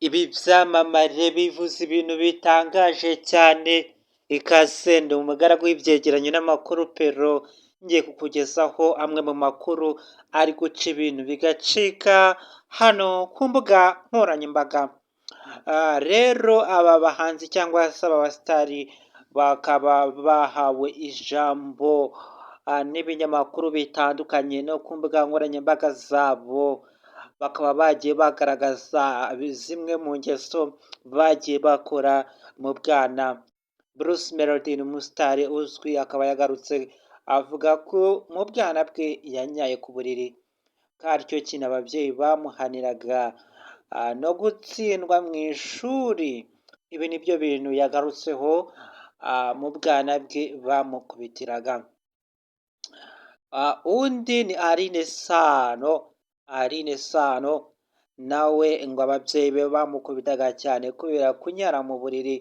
Ibi vyamamare bivuze ibintu bitangaje cyane, ikaze ndi umugaragu w'ivyegeranyo n'amakuru Pero, ngiye kukugezaho amwe mu makuru ari guca ibintu bigacika hano ku mbuga nkoranyambaga. Rero aba bahanzi cyangwa se aba basitari bakaba bahawe ijambo n'ibinyamakuru bitandukanye no ku mbuga nkoranyambaga zabo, bakaba bagiye bagaragaza zimwe mu ngeso bagiye bakora mu bwana. Bruce Melody ni umusitari uzwi, akaba yagarutse avuga ko mu bwana bwe yanyaye ku buriri, ko aricyo kintu ababyeyi bamuhaniraga no gutsindwa mu ishuri. Ibi ni byo bintu yagarutseho mu bwana bwe bamukubitiraga. Undi ni Aline Sano nawe ngo ababyeyi be bamukubitaga cyane kubera kunyara mu buriri,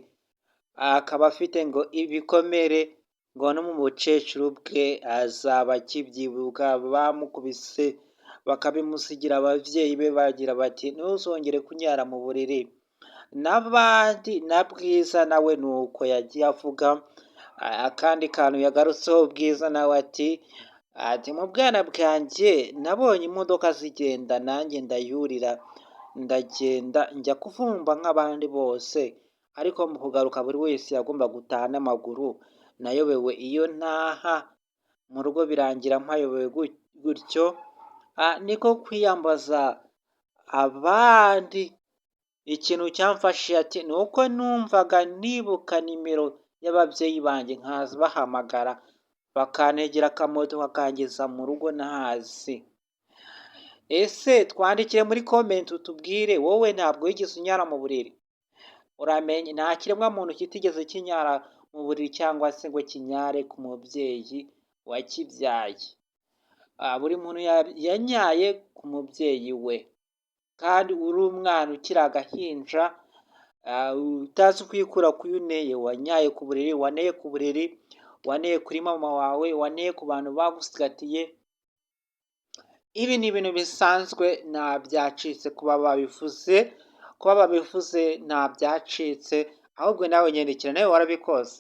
akaba afite ngo ibikomere, ngo no mu bucecuru bwe azaba akibyibuka bamukubise bakabimusigira ababyeyi be bagira bati ntuzongere kunyara mu buriri. N'abandi na Bwiza nawe ni uko yagiye avuga. Akandi kantu yagarutseho Bwiza nawe ati mu bwana bwanjye nabonye imodoka zigenda nanjye ndayurira ndagenda njya kuvumba nk'abandi bose, ariko mu kugaruka buri wese yagomba gutaha n'amaguru. Nayobewe iyo ntaha mu rugo birangira mpayobewe gutyo. Niko kwiyambaza abandi. Ikintu cyamfashije ati ni uko numvaga nibuka nimero y'ababyeyi banjye nkabahamagara bakantegera akamoto kakangeza mu rugo ntahazi. Ese twandikire muri comment utubwire, wowe ntabwo wigeze unyara mu buriri? Uramenye nta kiremwa muntu kitigeze kinyara mu buriri cyangwa se ngo kinyare ku mubyeyi wakibyaye. Buri muntu yanyaye ku mubyeyi we, kandi uri umwana ukiri agahinja utazi kwikura kuyo uneye, wanyaye ku buriri, waneye ku buriri, waneye kuri mama wawe, waneye ku bantu bagusigatiye. Ibi ni ibintu bisanzwe, nta byacitse kuba babivuze nta byacitse, ahubwo nawe nyandikira, nawe warabikoze.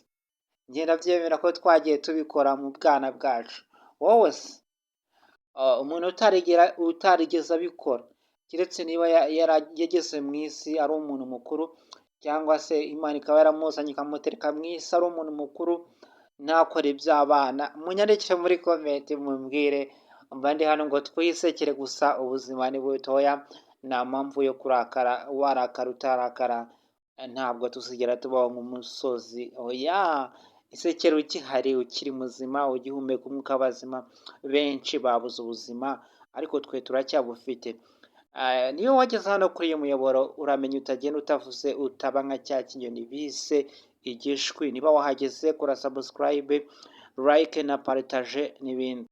Ngenda byemera ko twagiye tubikora mu bwana bwacu. Wowe se umuntu utarigeze abikora, keretse niba yageze mu isi ari umuntu mukuru, cyangwa se Imana ikaba yaramuzanye ikamutereka mu isi ari umuntu mukuru ntakore iby'abana, munyandikire muri comment mumbwire. Mba ndi hano ngo twisekere gusa, ubuzima ni butoya, nta mpamvu yo kurakara. Warakara utarakara ntabwo tuzigera tubaho nk'umusozi. Oya, isekere ukihari, ukiri muzima, ugihumeka umwuka w'abazima. Benshi babuze ubuzima ariko twe turacyabufite. Niyo wageze hano kuri uyu muyoboro, uramenya utagenda utavuze, utaba nka cya kinyoni bise igishwi. Niba wahageze kora subscribe, like na partage n'ibindi.